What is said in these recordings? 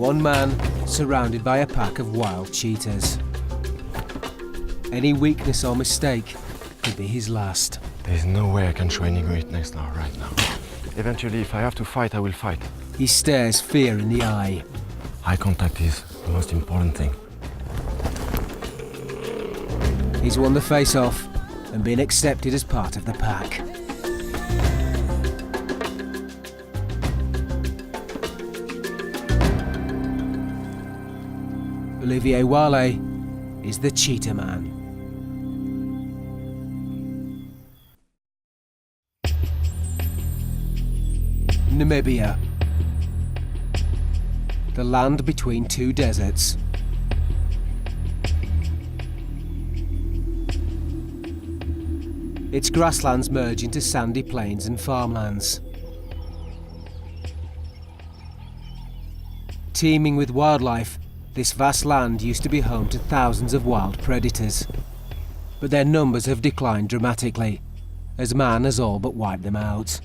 one man surrounded by a pack of wild cheetahs. Any weakness or mistake could be his last. There's no way I can show any weakness right now. Eventually, if I have to fight, I will fight. He stares fear in the eye. Eye contact is the most important thing. He's won the face-off and been accepted as part of the pack. Olivier Wale is the cheetah man. Namibia. The land between two deserts. Its grasslands merge into sandy plains and farmlands. Teeming with wildlife, this vast land used to be home to thousands of wild predators. But their numbers have declined dramatically, as man has all but wiped them out.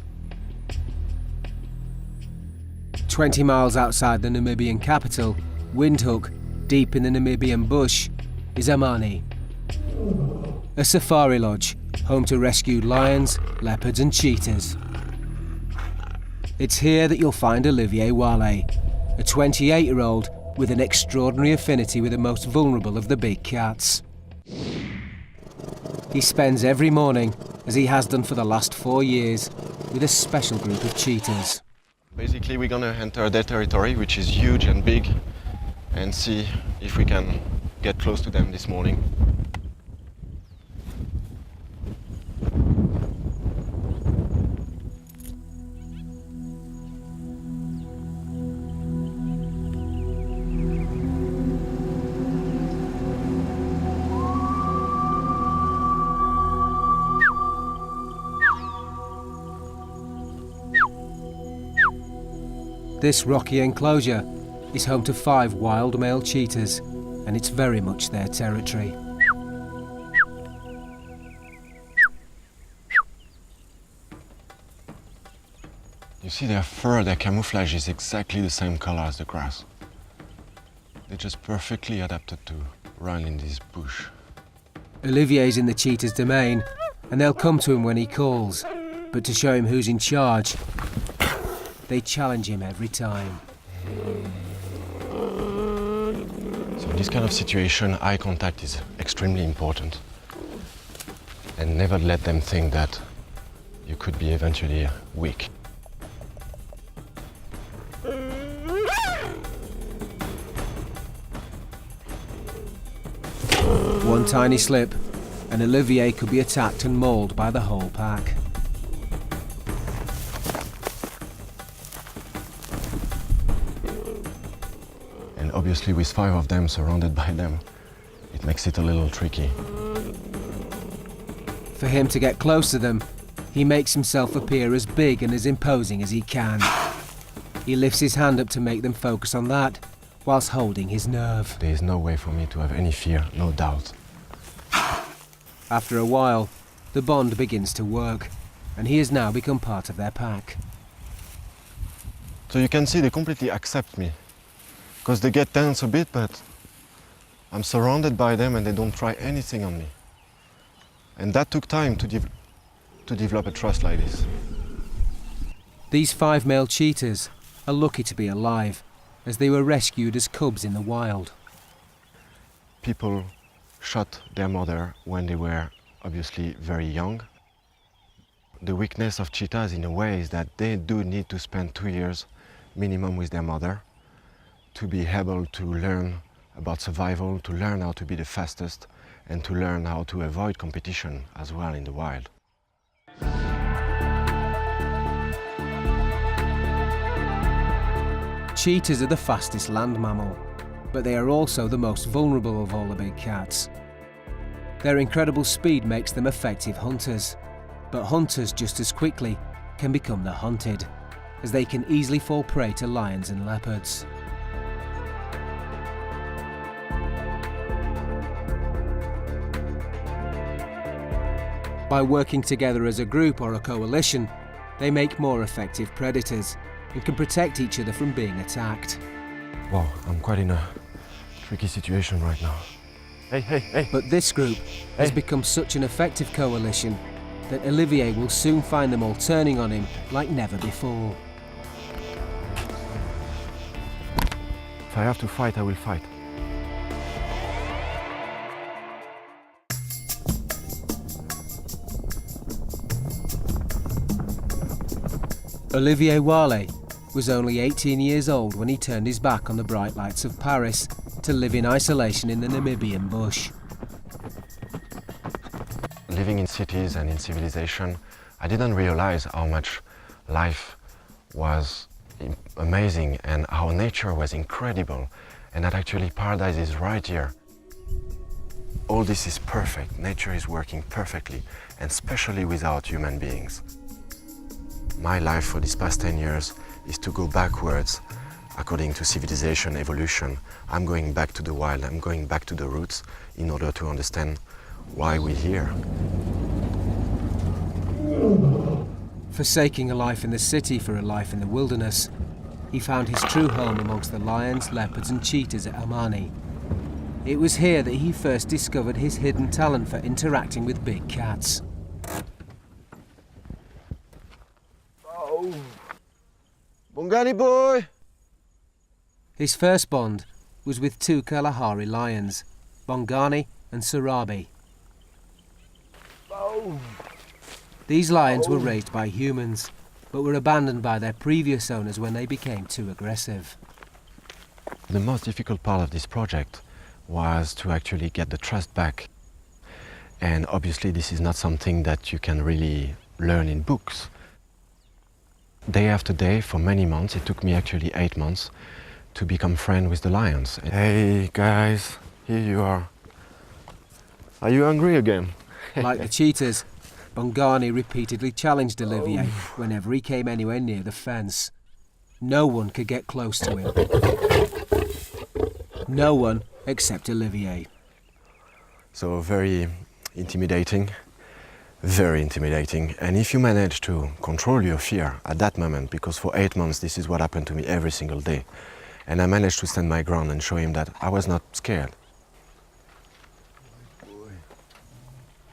20 miles outside the Namibian capital, Windhoek, deep in the Namibian bush, is Amani, a safari lodge home to rescued lions, leopards and cheetahs. It's here that you'll find Olivier Wale, a 28-year-old with an extraordinary affinity with the most vulnerable of the big cats. He spends every morning, as he has done for the last 4 years, with a special group of cheetahs. Basically, we're gonna enter their territory, which is huge and big, and see if we can get close to them this morning. This rocky enclosure is home to 5 wild male cheetahs, and it's very much their territory. You see their fur, their camouflage is exactly the same color as the grass. They're just perfectly adapted to run in this bush. Olivier's in the cheetah's domain, and they'll come to him when he calls, but to show him who's in charge, they challenge him every time. So in this kind of situation, eye contact is extremely important. And never let them think that you could be eventually weak. One tiny slip, and Olivier could be attacked and mauled by the whole pack. And obviously with 5 of them surrounded by them, it makes it a little tricky. For him to get close to them, he makes himself appear as big and as imposing as he can. He lifts his hand up to make them focus on that, whilst holding his nerve. There is no way for me to have any fear, no doubt. After a while, the bond begins to work, and he has now become part of their pack. So you can see they completely accept me. Because they get tense a bit, but I'm surrounded by them and they don't try anything on me. And that took time to develop a trust like this. These 5 male cheetahs are lucky to be alive, as they were rescued as cubs in the wild. People shot their mother when they were obviously very young. The weakness of cheetahs in a way is that they do need to spend 2 years minimum with their mother to be able to learn about survival, to learn how to be the fastest, and to learn how to avoid competition as well in the wild. Cheetahs are the fastest land mammal, but they are also the most vulnerable of all the big cats. Their incredible speed makes them effective hunters, but hunters just as quickly can become the hunted, as they can easily fall prey to lions and leopards. By working together as a group or a coalition, they make more effective predators and can protect each other from being attacked. Wow, I'm quite in a tricky situation right now. Hey. But this group has Hey. become such an effective coalition that Olivier will soon find them all turning on him like never before. If I have to fight, I will fight. Olivier Wale was only 18 years old when he turned his back on the bright lights of Paris to live in isolation in the Namibian bush. Living in cities and in civilization, I didn't realize how much life was amazing and how nature was incredible, and that actually paradise is right here. All this is perfect. Nature is working perfectly, and especially without human beings. My life for these past 10 years is to go backwards according to civilization evolution. I'm going back to the wild, I'm going back to the roots in order to understand why we're here. Forsaking a life in the city for a life in the wilderness, he found his true home amongst the lions, leopards and cheetahs at Amani. It was here that he first discovered his hidden talent for interacting with big cats. Oh, Bongani boy! His first bond was with two Kalahari lions, Bongani and Sarabi. Oh. These lions were raised by humans, but were abandoned by their previous owners when they became too aggressive. The most difficult part of this project was to actually get the trust back. And obviously this is not something that you can really learn in books. Day after day, for many months, it took me actually 8 months to become friends with the lions. Hey guys, here you are. Are you hungry again? Like the cheetahs, Bongani repeatedly challenged Olivier whenever he came anywhere near the fence. No one could get close to him. No one except Olivier. So very intimidating. Very intimidating. And if you manage to control your fear at that moment, because for 8 months this is what happened to me every single day, and I managed to stand my ground and show him that I was not scared.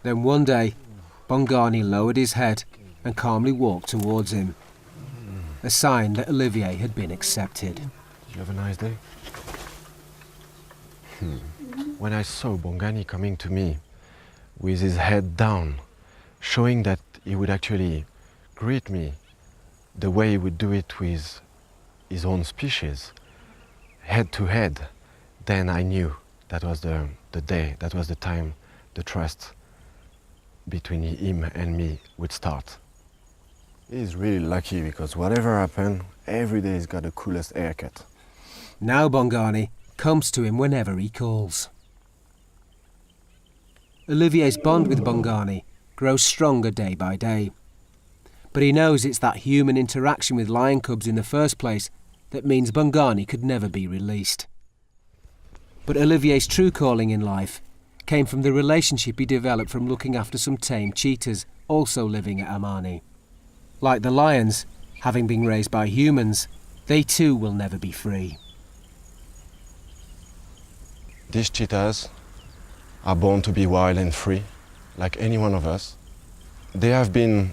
Then one day, Bongani lowered his head and calmly walked towards him, a sign that Olivier had been accepted. Did you have a nice day? When I saw Bongani coming to me with his head down, showing that he would actually greet me the way he would do it with his own species, head to head, then I knew that was the day, that was the time the trust between him and me would start. He's really lucky because whatever happened, every day he's got the coolest haircut. Now Bongani comes to him whenever he calls. Olivier's bond with Bongani grows stronger day by day. But he knows it's that human interaction with lion cubs in the first place that means Bongani could never be released. But Olivier's true calling in life came from the relationship he developed from looking after some tame cheetahs also living at Amani. Like the lions, having been raised by humans, they too will never be free. These cheetahs are born to be wild and free, like any one of us. They have been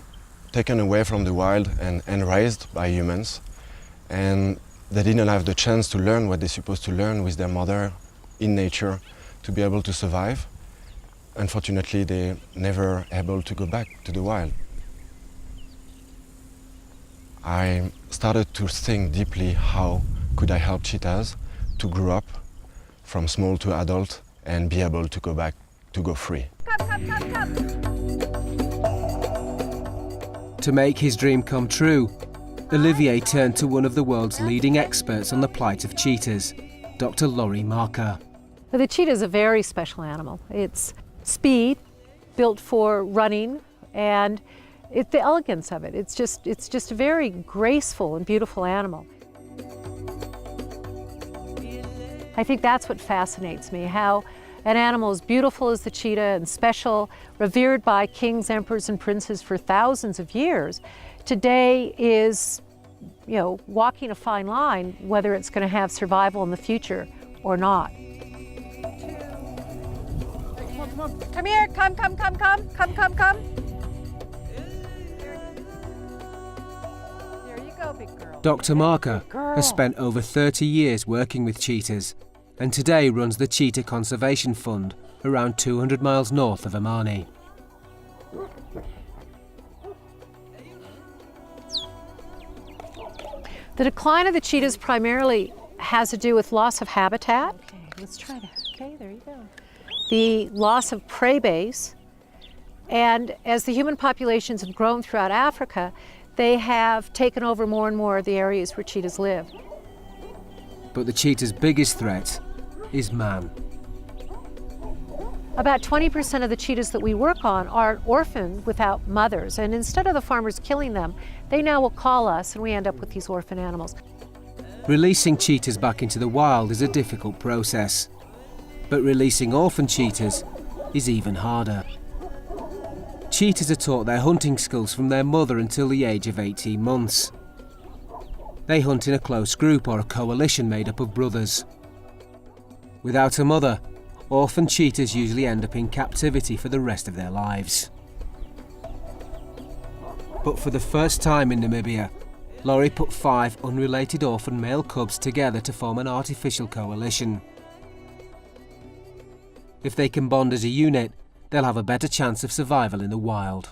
taken away from the wild and raised by humans, and they didn't have the chance to learn what they're supposed to learn with their mother in nature to be able to survive. Unfortunately, they're never able to go back to the wild. I started to think deeply how could I help cheetahs to grow up from small to adult and be able to go back, to go free. To make his dream come true, Olivier turned to one of the world's leading experts on the plight of cheetahs, Dr. Laurie Marker. The cheetah is a very special animal. It's speed, built for running, and the elegance of it. It's just a very graceful and beautiful animal. I think that's what fascinates me, how an animal as beautiful as the cheetah and special, revered by kings, emperors, and princes for thousands of years, today is walking a fine line whether it's going to have survival in the future or not. Come here, come. There you go, big girl. Dr. Marker girl. has spent over 30 years working with cheetahs and today runs the Cheetah Conservation Fund around 200 miles north of Amani. The decline of the cheetahs primarily has to do with loss of habitat. Okay, let's try to. Okay, there you go. The loss of prey base, and as the human populations have grown throughout Africa, they have taken over more and more of the areas where cheetahs live. But the cheetah's biggest threat is man. About 20% of the cheetahs that we work on are orphaned without mothers, and instead of the farmers killing them, they now will call us and we end up with these orphan animals. Releasing cheetahs back into the wild is a difficult process, but releasing orphan cheetahs is even harder. Cheetahs are taught their hunting skills from their mother until the age of 18 months. They hunt in a close group or a coalition made up of brothers. Without a mother, orphan cheetahs usually end up in captivity for the rest of their lives. But for the first time in Namibia, Laurie put 5 unrelated orphan male cubs together to form an artificial coalition. If they can bond as a unit, they'll have a better chance of survival in the wild.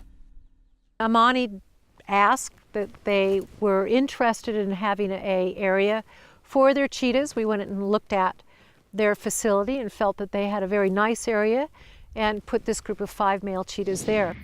Amani asked that they were interested in having an area for their cheetahs. We went and looked at their facility and felt that they had a very nice area and put this group of 5 male cheetahs there.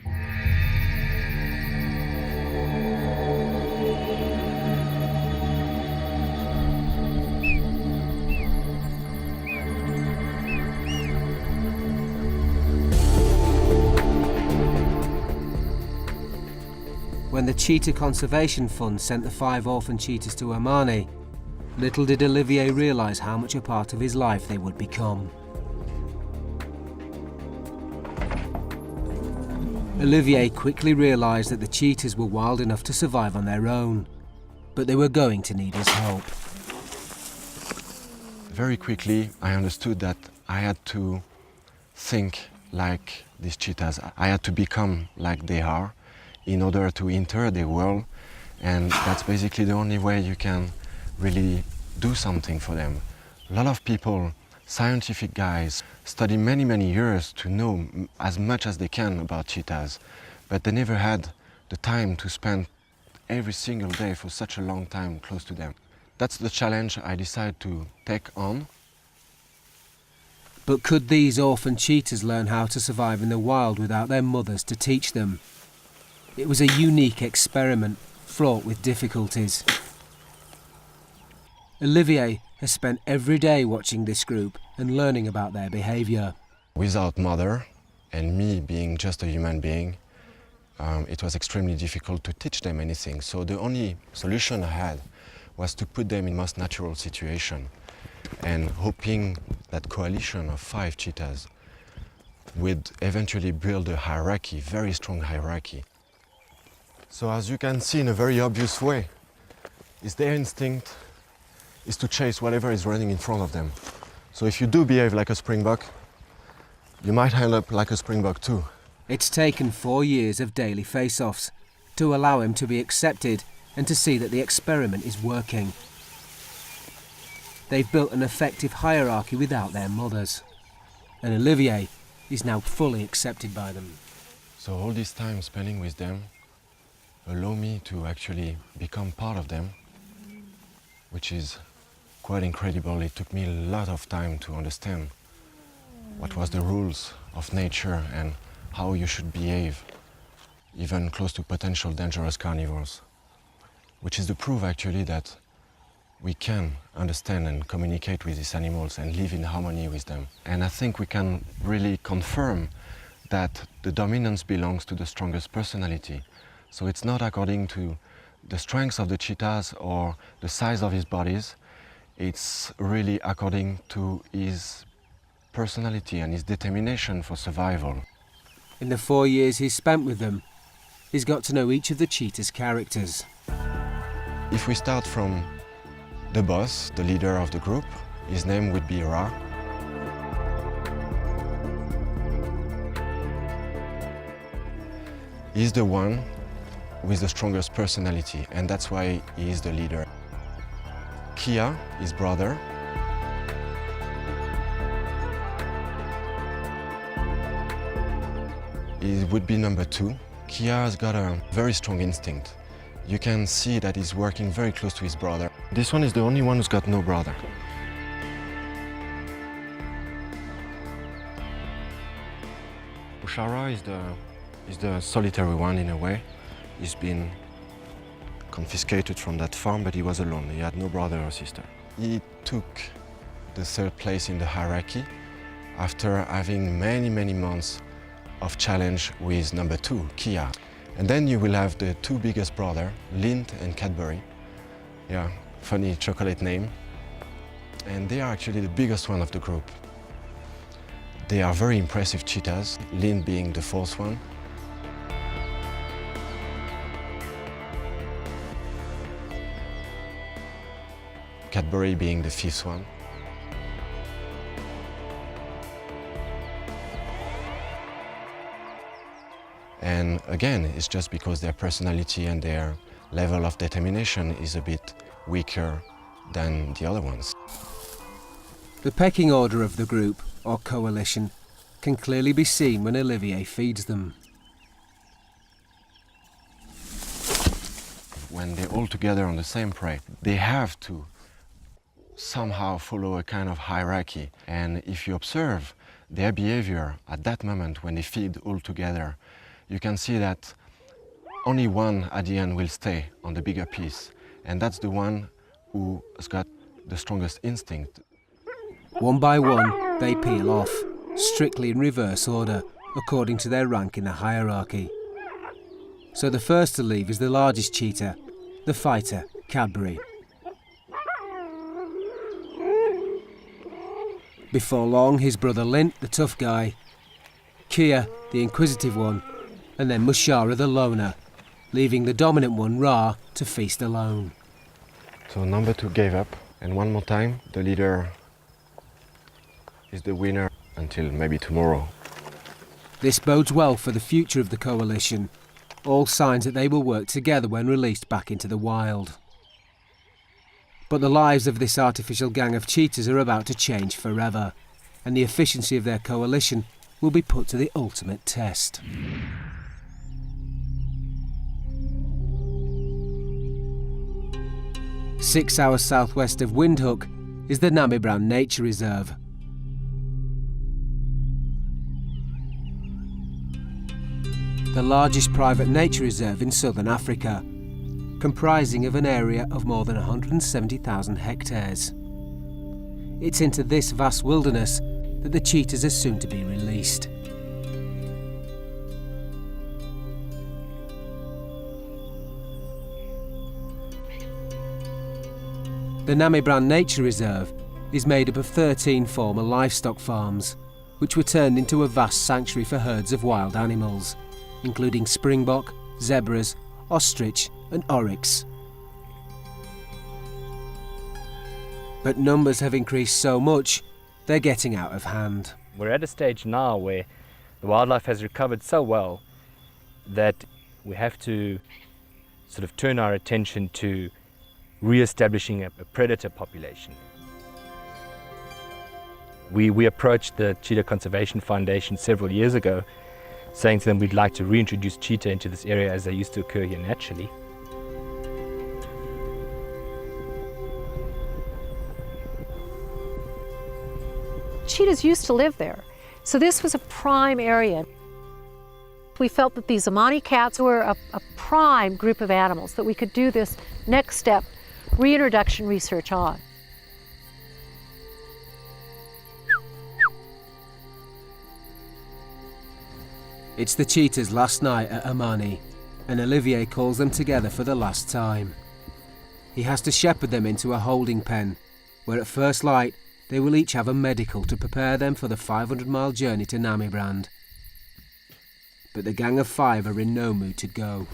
When the Cheetah Conservation Fund sent the 5 orphan cheetahs to Amani, little did Olivier realise how much a part of his life they would become. Olivier quickly realised that the cheetahs were wild enough to survive on their own, but they were going to need his help. Very quickly, I understood that I had to think like these cheetahs. I had to become like they are in order to enter their world, and that's basically the only way you can really do something for them. A lot of people, scientific guys, study many years to know as much as they can about cheetahs, but they never had the time to spend every single day for such a long time close to them. That's the challenge I decided to take on. But could these orphan cheetahs learn how to survive in the wild without their mothers to teach them? It was a unique experiment, fraught with difficulties. Olivier has spent every day watching this group and learning about their behaviour. Without mother, and me being just a human being, it was extremely difficult to teach them anything. So the only solution I had was to put them in most natural situation, and hoping that coalition of 5 cheetahs would eventually build a hierarchy, very strong hierarchy. So as you can see in a very obvious way, is their instinct is to chase whatever is running in front of them. So if you do behave like a springbok, you might end up like a springbok too. It's taken 4 years of daily face-offs to allow him to be accepted and to see that the experiment is working. They've built an effective hierarchy without their mothers, and Olivier is now fully accepted by them. So all this time spending with them allow me to actually become part of them, which is quite incredible. It took me a lot of time to understand what was the rules of nature and how you should behave, even close to potential dangerous carnivores, which is the proof actually that we can understand and communicate with these animals and live in harmony with them. And I think we can really confirm that the dominance belongs to the strongest personality. So it's not according to the strength of the cheetahs or the size of his bodies, it's really according to his personality and his determination for survival. In the 4 years he's spent with them, he's got to know each of the cheetah's characters. If we start from the boss, the leader of the group, his name would be Ra. He's the one with the strongest personality, and that's why he is the leader. Kia, his brother, he would be number 2. Kia has got a very strong instinct. You can see that he's working very close to his brother. This one is the only one who's got no brother. Ushara is the solitary one in a way. He's been confiscated from that farm, but he was alone. He had no brother or sister. He took the 3rd place in the hierarchy after having many months of challenge with number 2, Kia. And then you will have the 2 biggest brothers, Lint and Cadbury. Yeah, funny chocolate name. And they are actually the biggest one of the group. They are very impressive cheetahs, Lint being the 4th one. Cadbury being the 5th one. And again, it's just because their personality and their level of determination is a bit weaker than the other ones. The pecking order of the group, or coalition, can clearly be seen when Olivier feeds them. When they're all together on the same prey, they have to somehow follow a kind of hierarchy. And if you observe their behavior at that moment when they feed all together, you can see that only one at the end will stay on the bigger piece. And that's the one who has got the strongest instinct. One by one, they peel off, strictly in reverse order, according to their rank in the hierarchy. So the first to leave is the largest cheetah, the fighter, Cadbury. Before long, his brother Lint, the tough guy, Kia, the inquisitive one, and then Mushara, the loner, leaving the dominant one, Ra, to feast alone. So number 2 gave up, and one more time, the leader is the winner until maybe tomorrow. This bodes well for the future of the coalition, all signs that they will work together when released back into the wild. But the lives of this artificial gang of cheetahs are about to change forever, and the efficiency of their coalition will be put to the ultimate test. 6 hours southwest of Windhoek is the Namibran Nature Reserve. The largest private nature reserve in southern Africa, comprising of an area of more than 170,000 hectares. It's into this vast wilderness that the cheetahs are soon to be released. The Namibran Nature Reserve is made up of 13 former livestock farms, which were turned into a vast sanctuary for herds of wild animals, including springbok, zebras, ostrich and oryx. But numbers have increased so much, they're getting out of hand. We're at a stage now where the wildlife has recovered so well that we have to sort of turn our attention to re-establishing a predator population. We approached the Cheetah Conservation Foundation several years ago, saying to them we'd like to reintroduce cheetah into this area as they used to occur here naturally. Cheetahs used to live there, so this was a prime area. We felt that these Amani cats were a prime group of animals that we could do this next step reintroduction research on. It's the cheetahs' last night at Amani, and Olivier calls them together for the last time. He has to shepherd them into a holding pen, where at first light they will each have a medical to prepare them for the 500-mile journey to Namibrand. But the gang of 5 are in no mood to go.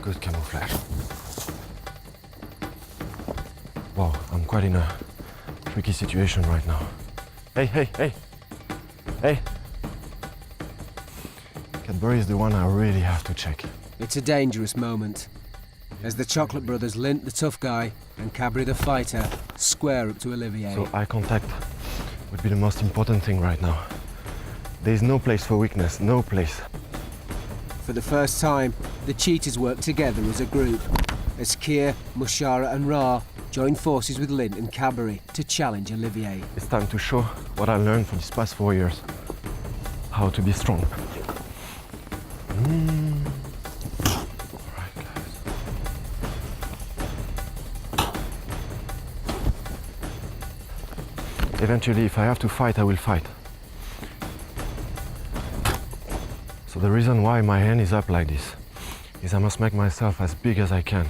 Good camouflage. Wow, I'm quite in a tricky situation right now. Hey, hey, hey! Hey! Cadbury is the one I really have to check. It's a dangerous moment, as the Chocolate Brothers, Lint the tough guy and Cabri the fighter, square up to Olivier. So eye contact would be the most important thing right now. There's no place for weakness, no place. For the first time, the Cheetahs work together as a group, as Keir, Mushara and Ra join forces with Lint and Cabri to challenge Olivier. It's time to show what I learned for these past 4 years. How to be strong. Alright, guys. Eventually, if I have to fight, I will fight. So the reason why my hand is up like this is I must make myself as big as I can.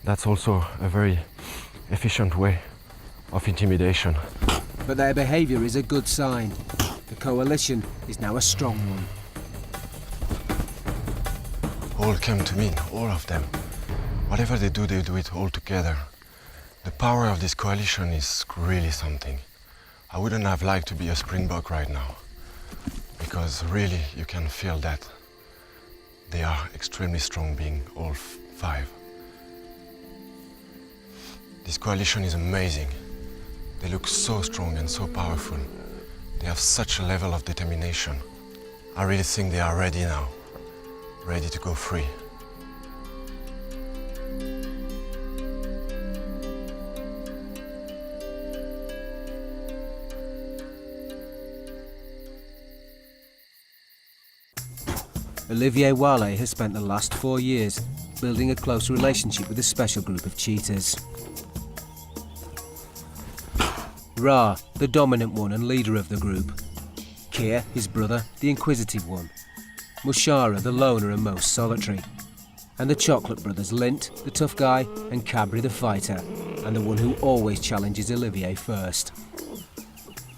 That's also a very efficient way of intimidation. But their behaviour is a good sign. The coalition is now a strong one. All came to me, all of them. Whatever they do it all together. The power of this coalition is really something. I wouldn't have liked to be a Springbok right now, because really you can feel that they are extremely strong, being all 5. This coalition is amazing. They look so strong and so powerful. They have such a level of determination. I really think they are ready now, ready to go free. Olivier Wale has spent the last 4 years building a close relationship with a special group of cheetahs. Ra, the dominant one and leader of the group. Keir, his brother, the inquisitive one. Mushara, the loner and most solitary. And the Chocolate Brothers, Lint, the tough guy, and Cabri, the fighter, and the one who always challenges Olivier first.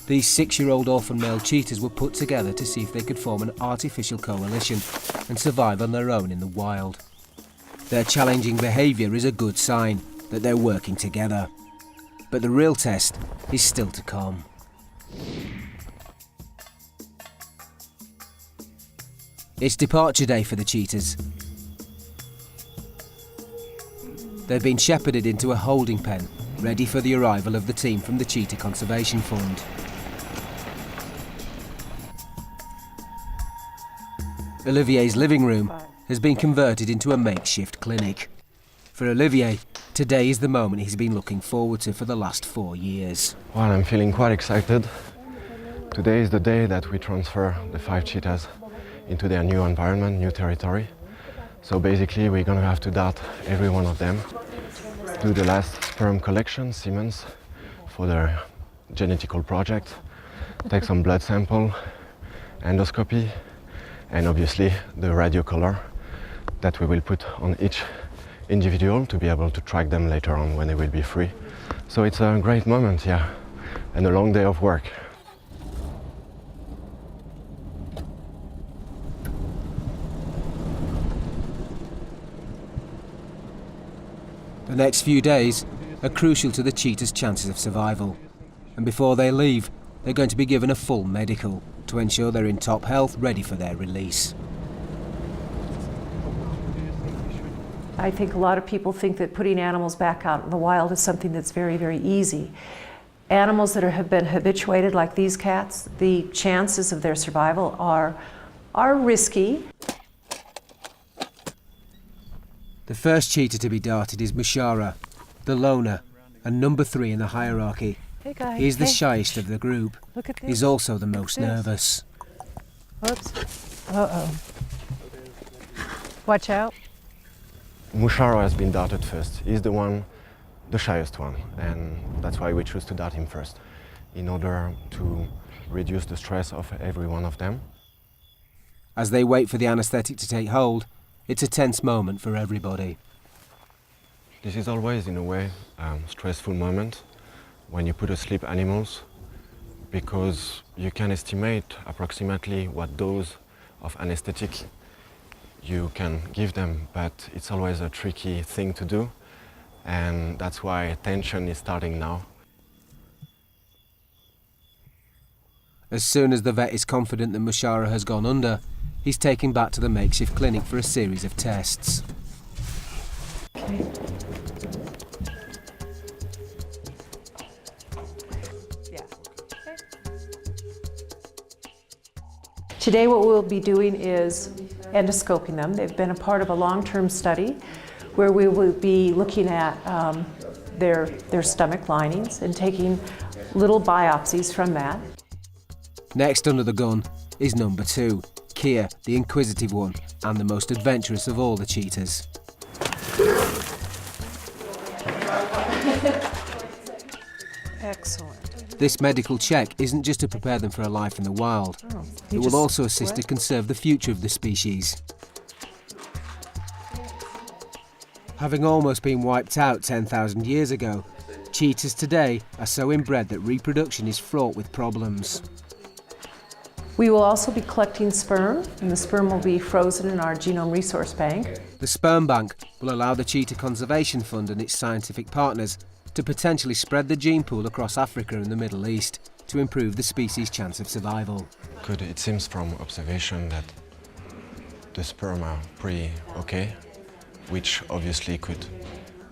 These 6-year-old orphan male cheetahs were put together to see if they could form an artificial coalition and survive on their own in the wild. Their challenging behaviour is a good sign that they're working together. But the real test is still to come. It's departure day for the cheetahs. They've been shepherded into a holding pen, ready for the arrival of the team from the Cheetah Conservation Fund. Olivier's living room has been converted into a makeshift clinic. For Olivier, today is the moment he's been looking forward to for the last 4 years. Well, I'm feeling quite excited. Today is the day that we transfer the 5 cheetahs into their new environment, new territory. So basically we're going to have to dart every one of them, do the last sperm collection, Siemens, for their genetical project, take some blood sample, endoscopy, and obviously the radio collar that we will put on each individual to be able to track them later on when they will be free. So it's a great moment, yeah, and a long day of work. The next few days are crucial to the cheetahs' chances of survival. And before they leave, they're going to be given a full medical to ensure they're in top health, ready for their release. I think a lot of people think that putting animals back out in the wild is something that's very, very easy. Animals that have been habituated, like these cats, the chances of their survival are risky. The first cheetah to be darted is Mushara, the loner, and number 3 in the hierarchy. Hey guys, He's the hey. shyest of the group. Look at this. He's also the most Look at this. nervous. Whoops. Uh-oh. Watch out. Mushara has been darted first. He's the shyest one, and that's why we choose to dart him first, in order to reduce the stress of every one of them. As they wait for the anaesthetic to take hold, it's a tense moment for everybody. This is always, in a way, a stressful moment when you put asleep animals, because you can estimate approximately what dose of anesthetic you can give them, but it's always a tricky thing to do, and that's why tension is starting now. As soon as the vet is confident that Mushara has gone under, he's taken back to the makeshift clinic for a series of tests. Okay. Today what we'll be doing is endoscoping them. They've been a part of a long-term study where we will be looking at their stomach linings and taking little biopsies from that. Next under the gun is number 2, Kia, the inquisitive one and the most adventurous of all the cheetahs. Excellent. This medical check isn't just to prepare them for a life in the wild. It will also assist to conserve the future of the species. Having almost been wiped out 10,000 years ago, cheetahs today are so inbred that reproduction is fraught with problems. We will also be collecting sperm, and the sperm will be frozen in our genome resource bank. The sperm bank will allow the Cheetah Conservation Fund and its scientific partners to potentially spread the gene pool across Africa and the Middle East to improve the species' chance of survival. Good. It seems from observation that the sperm are pretty okay, which obviously could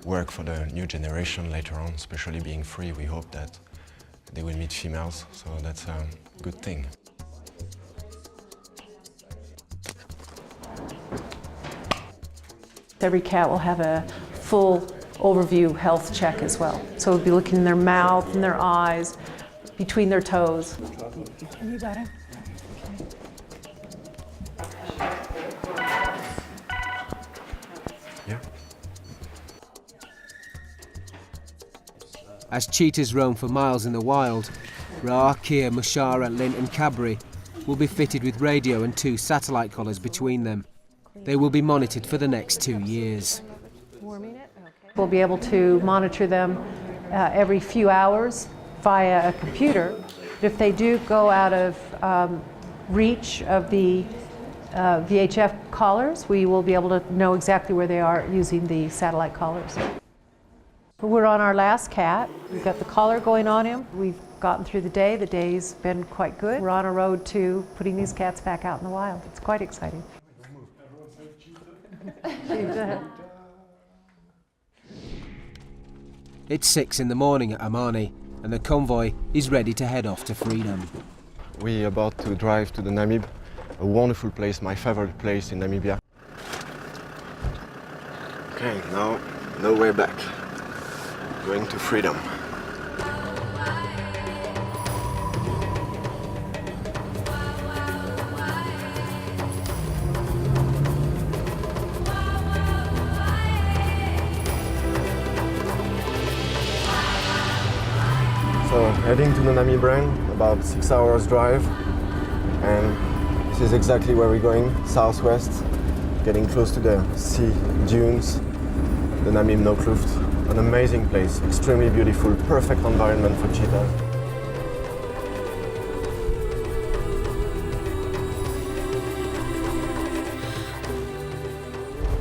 work for the new generation later on, especially being free. We hope that they will meet females, so that's a good thing. Every cat will have a full overview health check as well. So we'll be looking in their mouth and their eyes, between their toes. Any better? Yeah. As cheetahs roam for miles in the wild, Ra, Kia, Mushara, Lint and Cadbury will be fitted with radio and 2 satellite collars between them. They will be monitored for the next 2 years. We'll be able to monitor them every few hours via a computer. If they do go out of reach of the VHF collars, we will be able to know exactly where they are using the satellite collars. We're on our last cat. We've got the collar going on him. We've gotten through the day. The day's been quite good. We're on a road to putting these cats back out in the wild. It's quite exciting. It's 6 in the morning at Amani, and the convoy is ready to head off to freedom. We're about to drive to the Namib, a wonderful place, my favorite place in Namibia. Okay, now no way back. Going to freedom. So heading to the Namib Range, about 6 hours drive, and this is exactly where we're going, southwest, getting close to the sea dunes, the Namib Nokluft. An amazing place, extremely beautiful, perfect environment for cheetahs.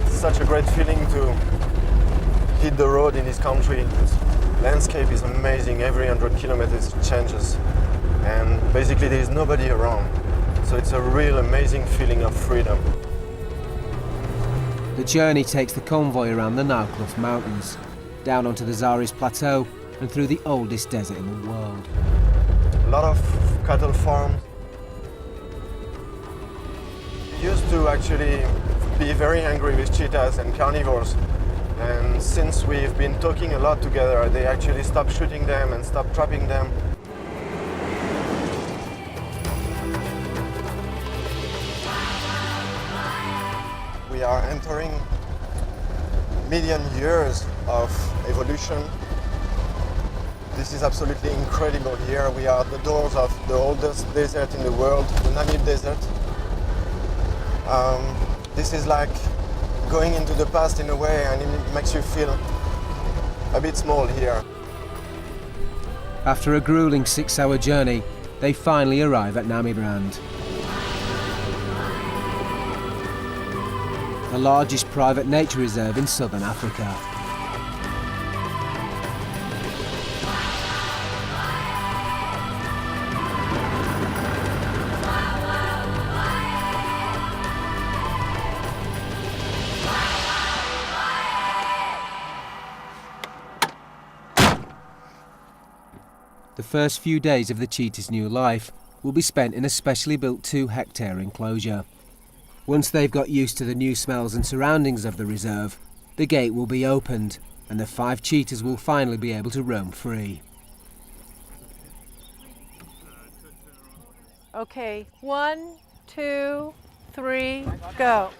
It's such a great feeling to hit the road in this country. Landscape is amazing, every 100 kilometers it changes, and basically there is nobody around, so it's a real amazing feeling of freedom. The journey takes the convoy around the Nokluft Mountains, down onto the Zaris Plateau and through the oldest desert in the world. A lot of cattle farms. We used to actually be very angry with cheetahs and carnivores. And since we've been talking a lot together, they actually stopped shooting them and stopped trapping them. We are entering million years of evolution. This is absolutely incredible here. We are at the doors of the oldest desert in the world, the Namib Desert. This is like going into the past in a way, and it makes you feel a bit small here. After a grueling 6-hour journey, they finally arrive at Namibrand. the largest private nature reserve in southern Africa. The first few days of the cheetah's new life will be spent in a specially built 2-hectare enclosure. Once they've got used to the new smells and surroundings of the reserve, the gate will be opened and the 5 cheetahs will finally be able to roam free. Okay, 1, 2, 3, go.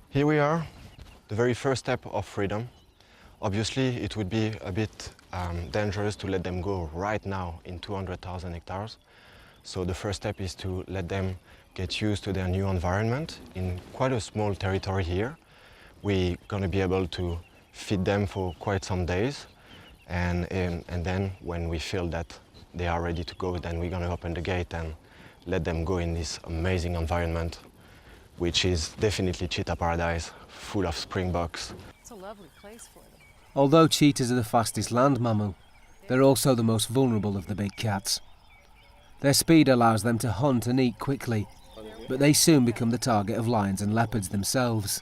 Here we are, the very first step of freedom. Obviously, it would be a bit dangerous to let them go right now in 200,000 hectares. So the first step is to let them get used to their new environment in quite a small territory here. We're going to be able to feed them for quite some days. And then when we feel that they are ready to go, then we're going to open the gate and let them go in this amazing environment, which is definitely cheetah paradise, full of springboks. It's a lovely place for them. Although cheetahs are the fastest land mammal, they're also the most vulnerable of the big cats. Their speed allows them to hunt and eat quickly, but they soon become the target of lions and leopards themselves.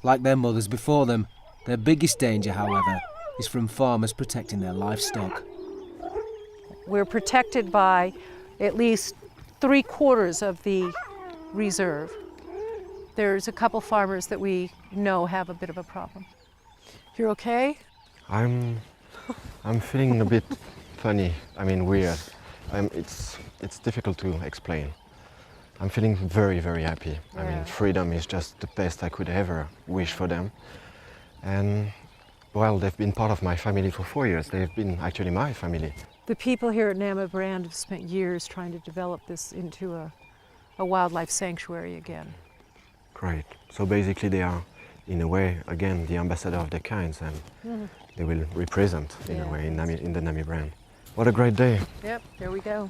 Like their mothers before them, their biggest danger, however, is from farmers protecting their livestock. We're protected by at least 3/4 of the reserve. There's a couple farmers that we know have a bit of a problem. You're okay? I'm feeling a bit funny, weird. It's difficult to explain. I'm feeling very, very happy. Yeah. Freedom is just the best I could ever wish for them. And, well, they've been part of my family for 4 years. They've been actually my family. The people here at Namibrand have spent years trying to develop this into a wildlife sanctuary again. Great. So basically they are, in a way, again, the ambassador of their kinds, and they will represent, in a way, in the Namibrand. What a great day. Yep, there we go.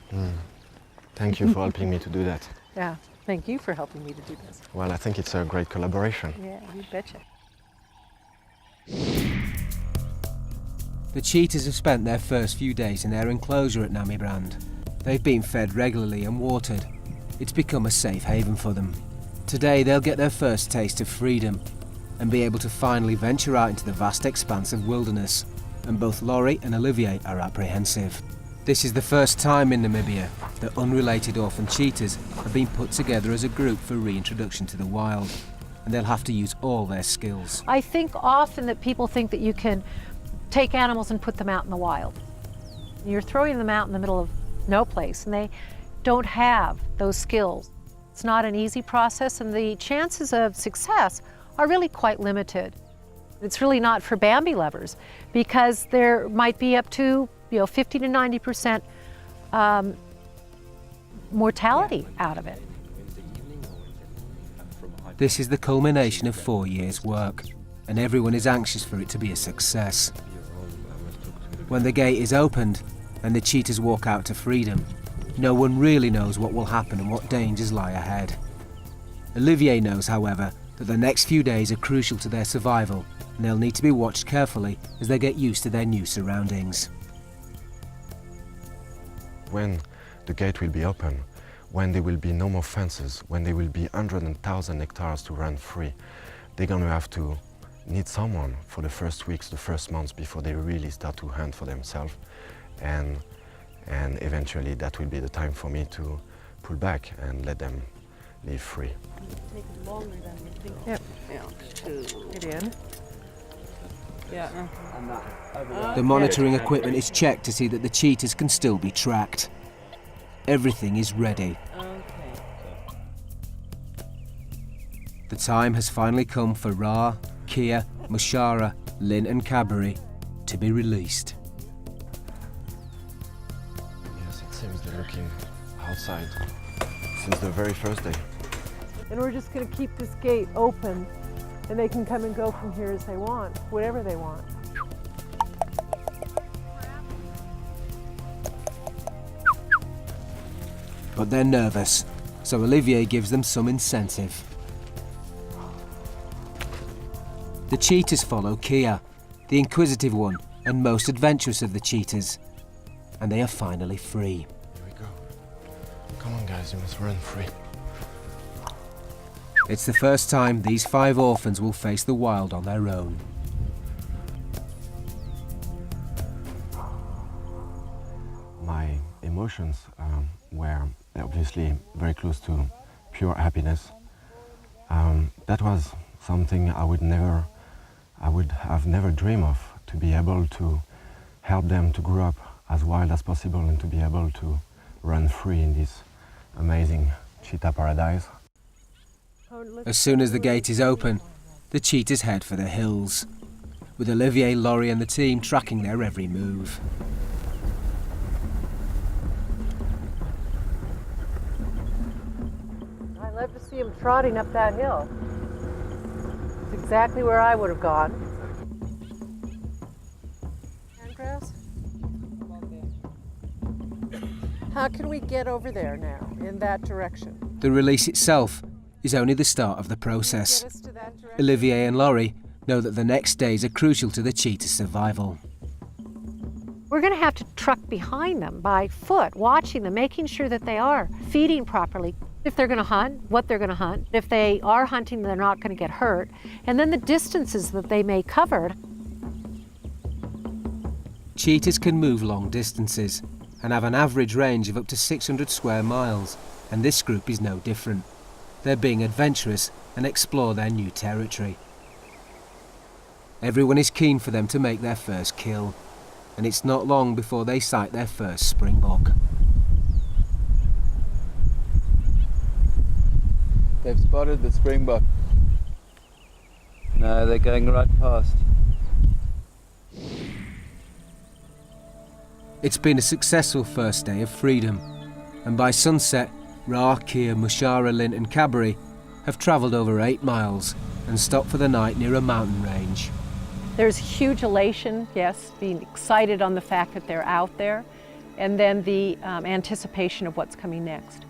Thank you for helping me to do that. Yeah, thank you for helping me to do this. Well, I think it's a great collaboration. Yeah, you betcha. The cheetahs have spent their first few days in their enclosure at Namibrand. They've been fed regularly and watered. It's become a safe haven for them. Today they'll get their first taste of freedom and be able to finally venture out into the vast expanse of wilderness, and both Laurie and Olivier are apprehensive. This is the first time in Namibia that unrelated orphan cheetahs have been put together as a group for reintroduction to the wild, and they'll have to use all their skills. I think often that people think that you can take animals and put them out in the wild. You're throwing them out in the middle of no place, and they don't have those skills. It's not an easy process, and the chances of success are really quite limited. It's really not for Bambi lovers, because there might be up to 50 to 90% mortality out of it. This is the culmination of 4 years' work, and everyone is anxious for it to be a success. When the gate is opened and the cheetahs walk out to freedom, no one really knows what will happen and what dangers lie ahead. Olivier knows, however, that the next few days are crucial to their survival, and they'll need to be watched carefully as they get used to their new surroundings. When the gate will be open, when there will be no more fences, when there will be 100,000 hectares to run free, they're going to have to need someone for the first weeks, the first months before they really start to hunt for themselves. And eventually that will be the time for me to pull back and let them live free. Take longer than you think. Yep. Yeah. Get in. Yeah. The monitoring equipment is checked to see that the cheetahs can still be tracked. Everything is ready. Okay. The time has finally come for Ra, Kia, Mushara, Lynn and Cadbury to be released. Yes, it seems they're looking outside since the very first day. And we're just going to keep this gate open, and they can come and go from here as they want, whatever they want. But they're nervous, so Olivier gives them some incentive. The cheetahs follow Kia, the inquisitive one and most adventurous of the cheetahs, and they are finally free. Here we go. Come on guys, you must run free. It's the first time these 5 orphans will face the wild on their own. My emotions were obviously very close to pure happiness. That was something I would have never dreamed of, to be able to help them to grow up as wild as possible and to be able to run free in this amazing cheetah paradise. As soon as the gate is open, the cheetahs head for the hills, with Olivier, Laurie and the team tracking their every move. I love to see them trotting up that hill. It's exactly where I would have gone. Andres? How can we get over there now, in that direction? The release itself is only the start of the process. Get us to that direction? Olivier and Laurie know that the next days are crucial to the cheetah's survival. We're going to have to truck behind them by foot, watching them, making sure that they are feeding properly. If they're going to hunt, what they're going to hunt. If they are hunting, they're not going to get hurt. And then the distances that they may cover. Cheetahs can move long distances and have an average range of up to 600 square miles, and this group is no different. They're being adventurous and explore their new territory. Everyone is keen for them to make their first kill, and it's not long before they sight their first springbok. They've spotted the springbok. No, they're going right past. It's been a successful first day of freedom, and by sunset, Ra, Kia, Mushara, Lint and Cadbury have travelled over 8 miles and stopped for the night near a mountain range. There's huge elation, yes, being excited on the fact that they're out there, and then the anticipation of what's coming next.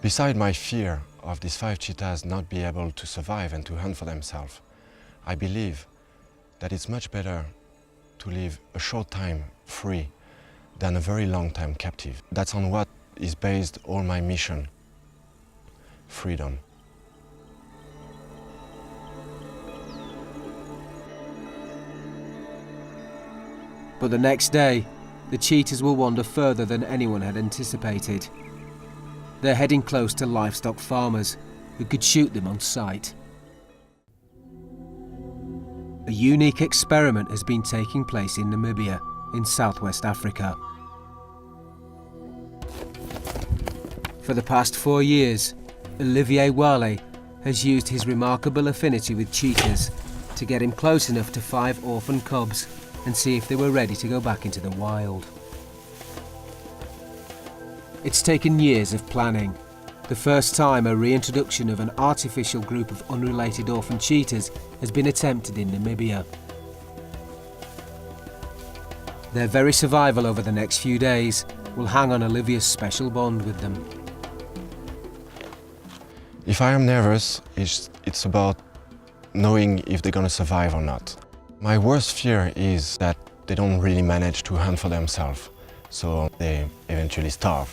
Beside my fear of these 5 cheetahs not be able to survive and to hunt for themselves, I believe that it's much better to live a short time free than a very long time captive. That's on what is based all my mission: freedom. But the next day, the cheetahs will wander further than anyone had anticipated. They're heading close to livestock farmers who could shoot them on sight. A unique experiment has been taking place in Namibia, in southwest Africa. For the past 4 years, Olivier Wale has used his remarkable affinity with cheetahs to get him close enough to 5 orphan cubs and see if they were ready to go back into the wild. It's taken years of planning. The first time a reintroduction of an artificial group of unrelated orphan cheetahs has been attempted in Namibia. Their very survival over the next few days will hang on Olivier's special bond with them. If I am nervous, it's about knowing if they're gonna survive or not. My worst fear is that they don't really manage to hunt for themselves, so they eventually starve.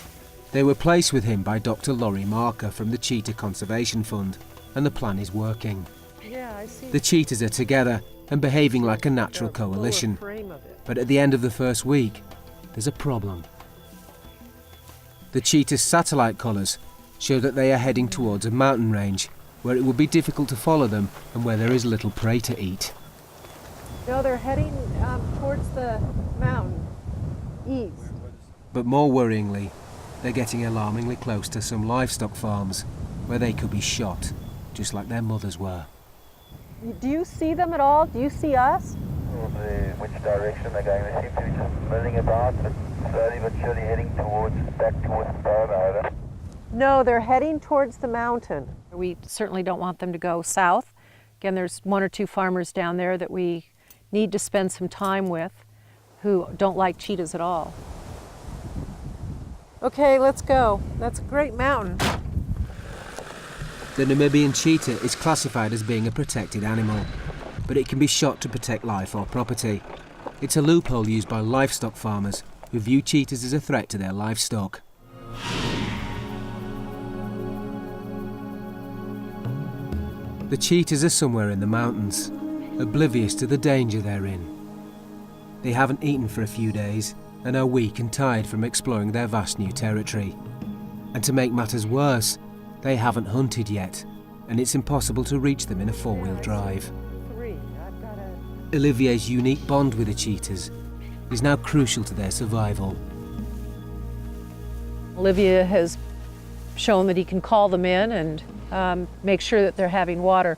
They were placed with him by Dr. Laurie Marker from the Cheetah Conservation Fund, and the plan is working. Yeah, I see. The cheetahs are together and behaving like a natural coalition. But at the end of the first week, there's a problem. The cheetah's satellite collars show that they are heading towards a mountain range where it would be difficult to follow them and where there is little prey to eat. No, they're heading towards the mountain, east. But more worryingly, they're getting alarmingly close to some livestock farms where they could be shot, just like their mothers were. Do you see them at all? Do you see us? Which direction they're going? They seem to be just milling about, but slowly but surely heading back towards the Burma. No, they're heading towards the mountain. We certainly don't want them to go south. Again, there's 1 or 2 farmers down there that we need to spend some time with who don't like cheetahs at all. Okay, let's go. That's a great mountain. The Namibian cheetah is classified as being a protected animal, but it can be shot to protect life or property. It's a loophole used by livestock farmers who view cheetahs as a threat to their livestock. The cheetahs are somewhere in the mountains, oblivious to the danger they're in. They haven't eaten for a few days and are weak and tired from exploring their vast new territory. And to make matters worse, they haven't hunted yet, and it's impossible to reach them in a four-wheel drive. Olivier's unique bond with the cheetahs is now crucial to their survival. Olivier has shown that he can call them in and make sure that they're having water.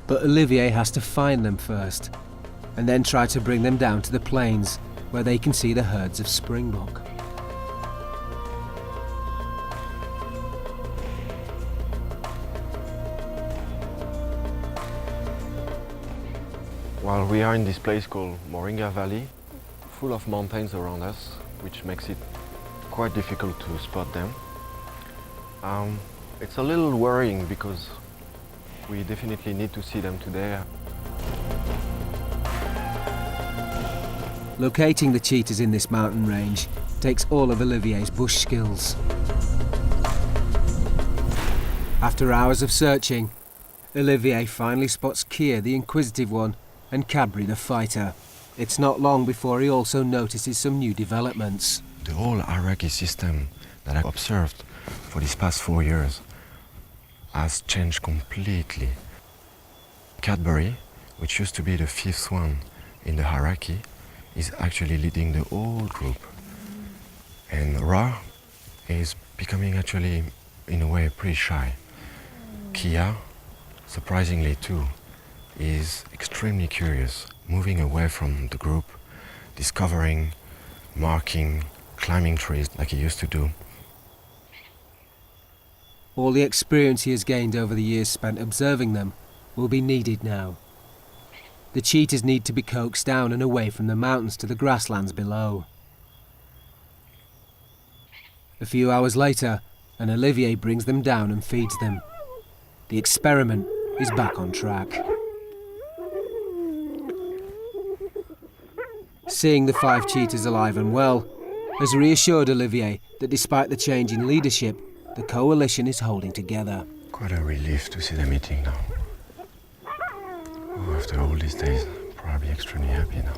But Olivier has to find them first, and then try to bring them down to the plains where they can see the herds of springbok. Well, we are in this place called Moringa Valley, full of mountains around us, which makes it quite difficult to spot them. It's a little worrying because we definitely need to see them today. Locating the cheetahs in this mountain range takes all of Olivier's bush skills. After hours of searching, Olivier finally spots Kia, the inquisitive one, and Cadbury, the fighter. It's not long before he also notices some new developments. The whole hierarchy system that I've observed for these past 4 years has changed completely. Cadbury, which used to be the 5th one in the hierarchy, is actually leading the whole group. And Ra is becoming actually, in a way, pretty shy. Kia, surprisingly too, is extremely curious, moving away from the group, discovering, marking, climbing trees like he used to do. All the experience he has gained over the years spent observing them will be needed now. The cheetahs need to be coaxed down and away from the mountains to the grasslands below. A few hours later, and Olivier brings them down and feeds them. The experiment is back on track. Seeing the 5 cheetahs alive and well has reassured Olivier that despite the change in leadership, the coalition is holding together. Quite a relief to see them eating now. Oh, after all these days, probably extremely happy now.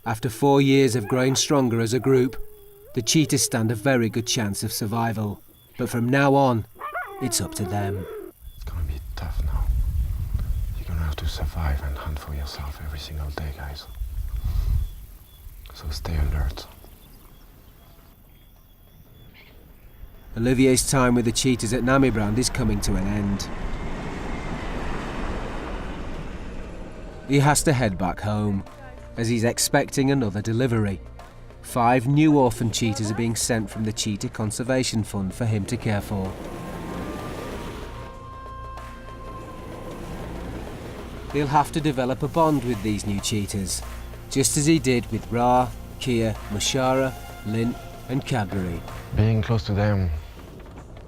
After 4 years of growing stronger as a group, the cheetahs stand a very good chance of survival. But from now on, it's up to them. It's gonna be tough now. You're gonna have to survive and hunt for yourself every single day, guys. So stay alert. Olivier's time with the cheetahs at Namibrand is coming to an end. He has to head back home, as he's expecting another delivery. 5 new orphan cheetahs are being sent from the Cheetah Conservation Fund for him to care for. He'll have to develop a bond with these new cheetahs, just as he did with Ra, Kia, Mushara, Lint and Cadbury. Being close to them,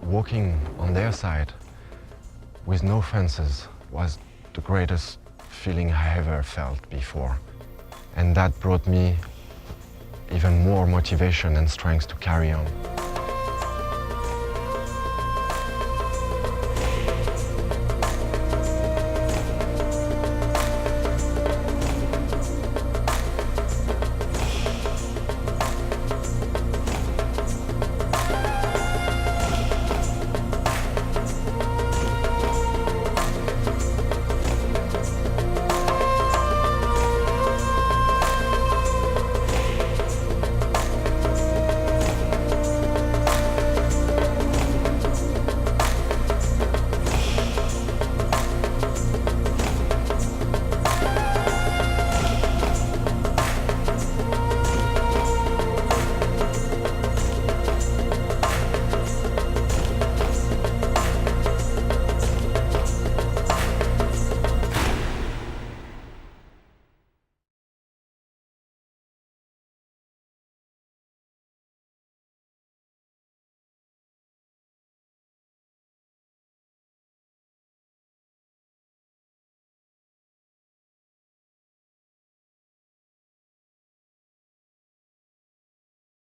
walking on their side, with no fences, was the greatest feeling I ever felt before. And that brought me even more motivation and strength to carry on.